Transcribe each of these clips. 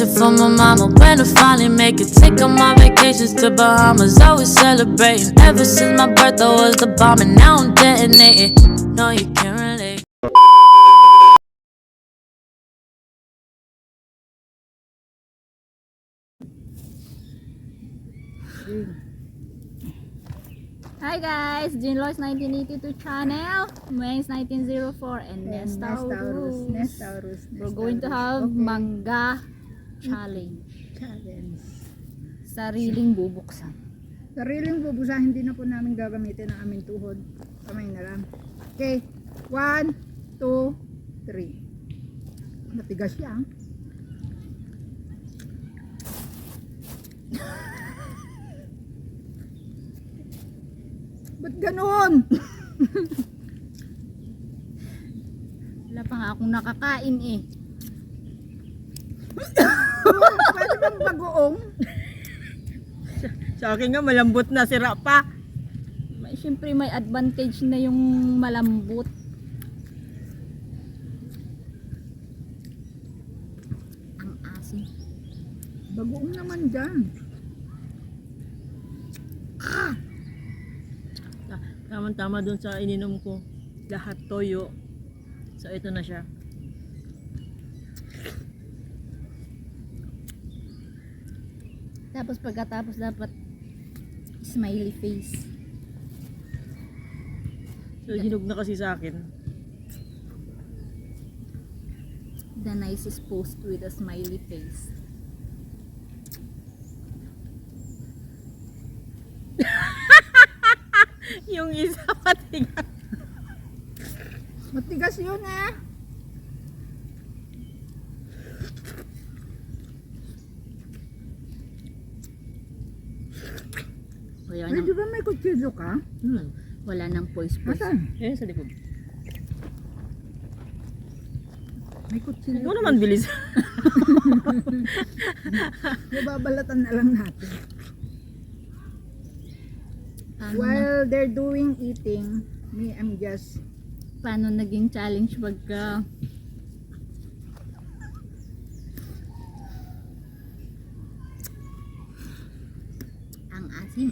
picture for my mama when I finally make it. Take all my vacations to Bahamas, always celebrating. Ever since my birthday was the bomb, and now I'm detonating. No, you can't relate. Hi guys, Jinloy's 1982 channel, Wayne's 1904, and Nestaurus. We're going to have manga challenge. Sariling bubuksan. Sariling bubuksan, hindi na po namin gagamitin ang aming tuhod. Kamay na lang. Okay, 1, 2, 3. Matigas siya. Ba't ganon? Wala pa nga akong nakakain eh. Pwede bang bagoong? Sa akin nga malambot na, sira pa. Siyempre may advantage na yung malambot. Ang asin. Bagoong naman dyan. Tama-tama dun sa ininom ko. Lahat toyo. So ito na siya. Tapos pagkatapos dapat smiley face. So hinog na kasi sa akin. The nicest post with a smiley face. Yung isa matigas. Matigas yun eh. Wala Ay, nang, di ba may kutsilyo ka? wala nang poise. Asan? Eh, sa likod. May kutsilyo. Ikaw naman bilis. Nababalatan na lang natin. While they're doing eating, me, I'm just... Paano naging challenge pagka ang asin.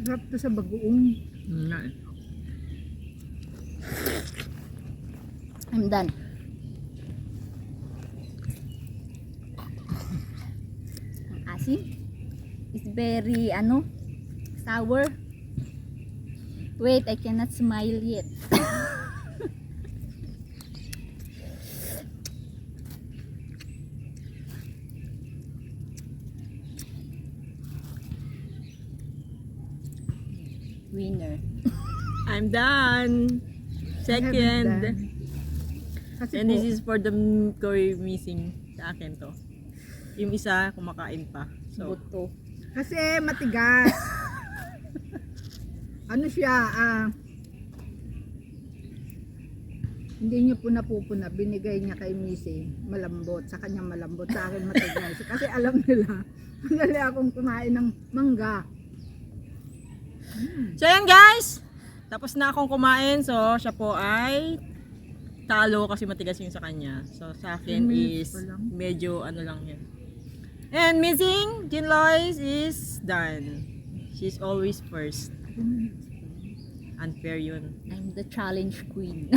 Sarap to sa bagoong. I'm done. Ang asin is very sour. Wait, I cannot smile yet. Winner. I'm done. Second. Kasi And po, this is for the curry missing sa akin to. Yung isa kumakain pa. So, Buto. kasi matigas. Ano siya, hindi niyo po napupuna, binigay niya kay Missy, malambot, sa kanya malambot, sa akin matigas. Kasi alam nila, madali akong kumain ng mangga. so yan guys. Tapos na akong kumain. So, siya po ay talo kasi matigas yung sa kanya. So, sa akin 10 minutes is pa lang. medyo ano lang yan. And missing, Jinloy's is done. She's always first. Unfair yun. I'm the challenge queen.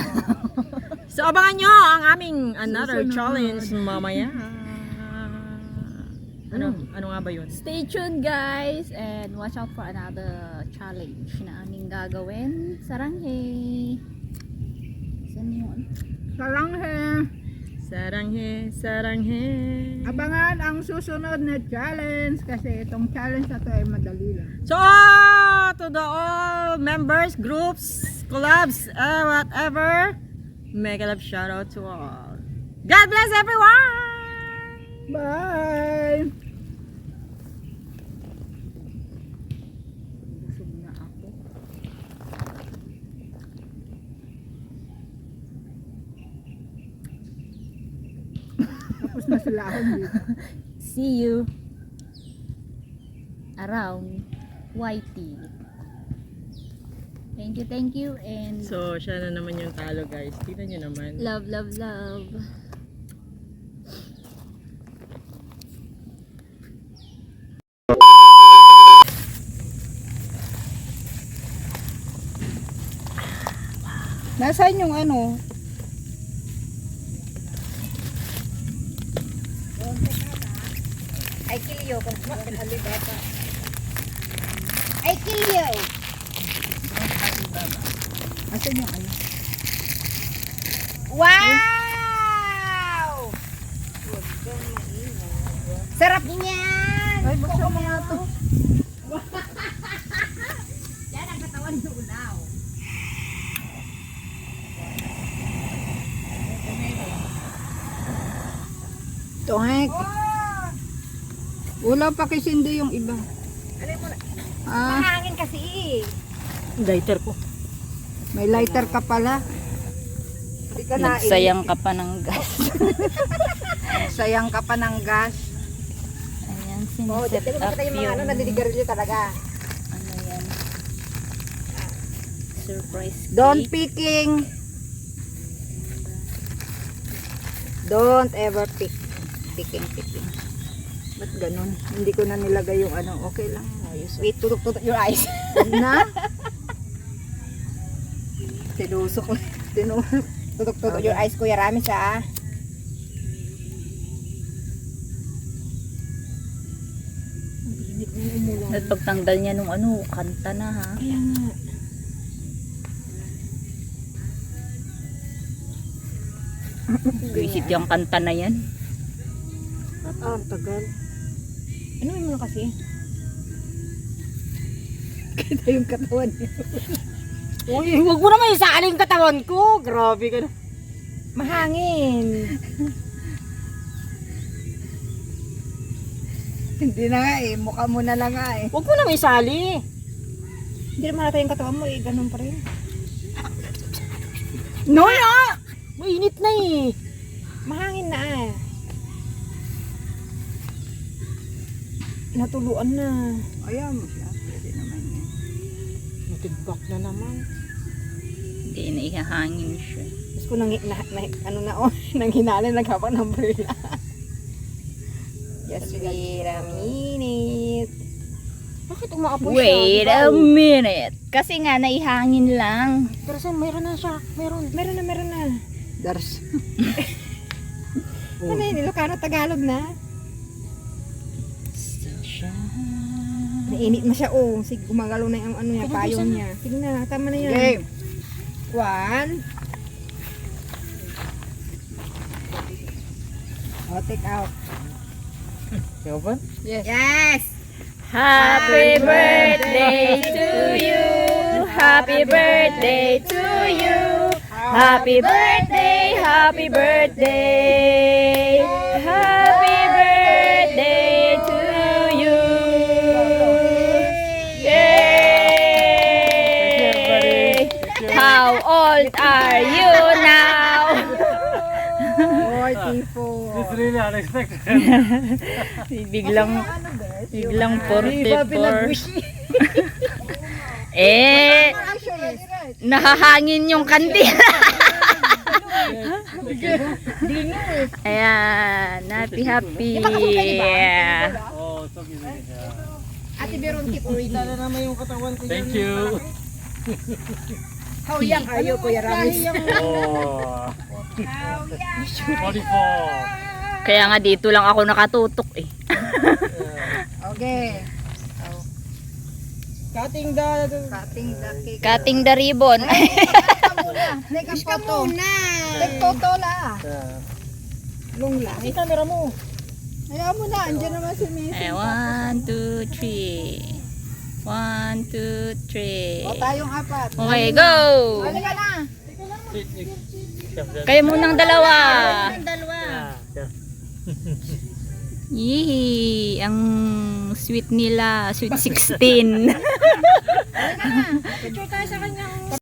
So, abangan nyo ang aming another Susunod. challenge mamaya. Ano nga ba yun? Stay tuned guys and watch out for another challenge na aming gagawin. Saranghe! Saan yun? Saranghe! Saranghe, saranghe. Abangan ang susunod na challenge kasi itong challenge na to ay madali lang. So, to the all members, groups, collabs, whatever, mega love shout out to all. God bless everyone! Bye! Tapos na sila ako dito. See you around YT. Thank you, and So, siya na naman yung talo, guys. Tignan nyo naman. love, love, love. Nasaan yung ano? Ay, kilyo. Ay, kilyo. Asan yung ano? Wow! Sarap niyan! Ay, buksan mo nga to. Yan ang katawan ng ulaw. Tongek. Wala pa kisindi yung iba. Mahangin kasi Lighter ko. May lighter ka pala. Hindi ka na Nagsayang ka pa ng gas. Sayang ka pa ng gas. Ayan, siniset up yung naninigarilyo talaga. ano yan, surprise Don't cake. picking. Don't ever pick. Picking. Ba't ganun? Hindi ko na nilagay yung ano. Okay lang. Ayos. Wait, tutok your eyes. Na? Tinusok. Tutok your eyes, Kuya Ramis, ah. At pagtanggal niya nung ano, kanta na ha. Kaya nga. Visit yung kanta na yan. Ang tagal. Ano mo kasi? Kita yung katawan niya. Uy, huwag mo naman isaalin yung katawan ko. Grabe ka na. Mahangin. Hindi na nga eh. Mukha mo na lang nga eh. Huwag mo naman isali. Hindi naman natin yung katawan mo, eh. Ganun pa rin. No, no! Mainit na eh. Mahangin na eh. Natuluan na. Ayaw mo siya. Pwede naman yan. Natigbak na naman. Hindi na ihahangin siya. Tapos ko nanghinala, naghapang ng umbrella. Just wait a minute. Bakit umaapoy siya? Wait Di ba? a minute. Kasi nga naihangin lang. Pero saan, meron na siya. Meron na. Dars. Ano yun, Ilocano, Tagalog na. Nainit na siya, oh. Sige, gumagalaw na yung ano niya, payong niya. Sige na, tama na yan. Okay. 1. Oh, take out. Yes! Happy birthday to you. Happy birthday to you. Happy birthday, happy birthday. Happy birthday to you. Yay! How old are you now? Boy, tipo. Really unexpected. Biglang 44. Nahahangin yung kandila. Ayan, happy. Oh, so busy. Ate Veron, keep na naman yung katawan ko. Thank you. How young are you, Kuya Ramis? Oh. 44. Kaya nga dito lang ako nakatutok eh. Okay. Cutting the Cake. Cutting the ribbon. Take a photo. Take photo la. long lang. Ay, camera mo. Ayaw mo na. Andiyan naman si Missy. Ay, 1, 2, 3. 1, 2, 3. O, tayong apat. Okay, go! Halika na. Kayo munang dalawa. Dalawa. Yee, ang sweet nila, sweet 16. Picture tayo sa kanyang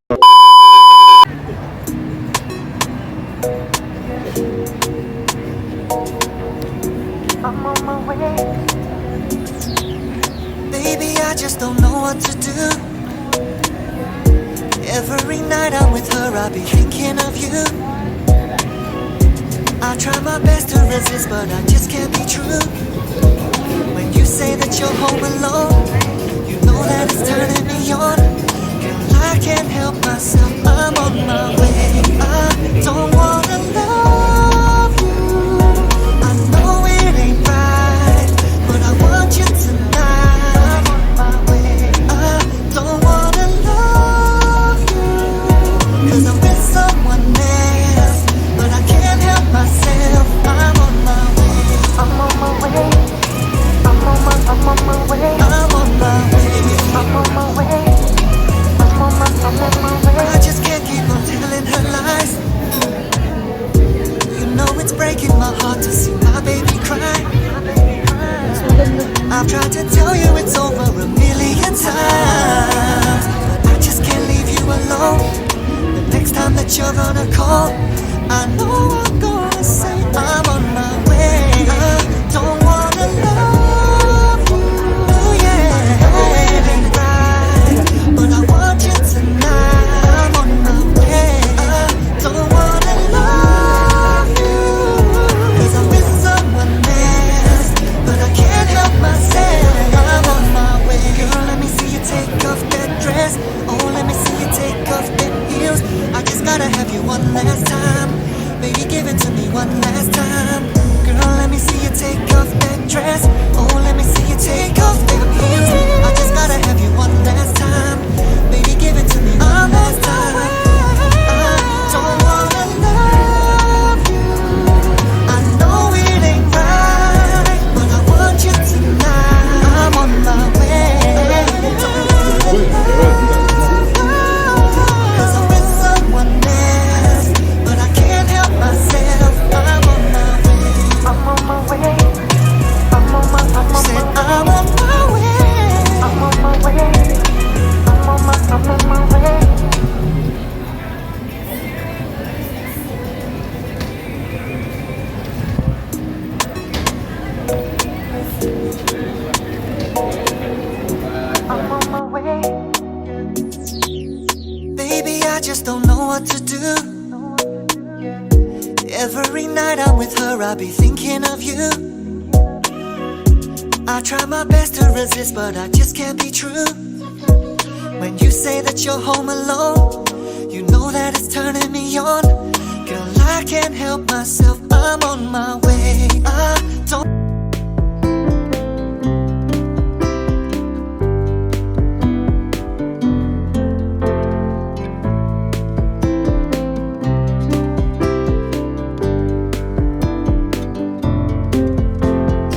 Every night I'm with her, I'll be thinking of you. I try my best to resist, but I just can't be true. When you say that you're home alone, you know that it's turning me on. Girl, I can't help myself, I'm on my way. I don't wanna love you, I know it ain't right, but I want you tonight. I'm on my way. I don't wanna love you, 'cause I'm with someone else, but I can't help myself, I'm on my way. I'm on my way. I'm on my way. I'm on my way. I'm on my way. I'm on my way. I just can't keep on telling her lies. You know it's breaking my heart to see my baby cry. I've tried to tell you it's over a million times, but I just can't leave you alone. The next time that you're gonna call, I know I'm gonna say I'm on my way. I don't wanna love you, oh yeah, it ain't right, but I want you tonight. I'm on my way. I don't wanna love you, 'cause I'm with someone else, but I can't help myself. I'm on my way. Girl, let me see you take off that dress. Oh, let me see you take off them heels. I just gotta have you one last time. Baby, give it to me one last time. Girl, let me see you take off that dress. Oh, let me see you take off them heels. I just gotta have you one last time. Baby, give it to me one last time. I don't wanna love you, I know it ain't right, but I want you tonight. I'm on my way. Don't wanna love you, 'cause I'm with someone else, but I can't help myself. I'm on my way. I'm on my way. I'm on my way. Said I'm on my way. I'm on my way. I'm on my way. I'm on my way. Baby, I just don't know what to do. Every night I'm with her, I'll be thinking of you. I try my best to resist, but I just can't be true. When you say that you're home alone, you know that it's turning me on. Girl, I can't help myself, I'm on my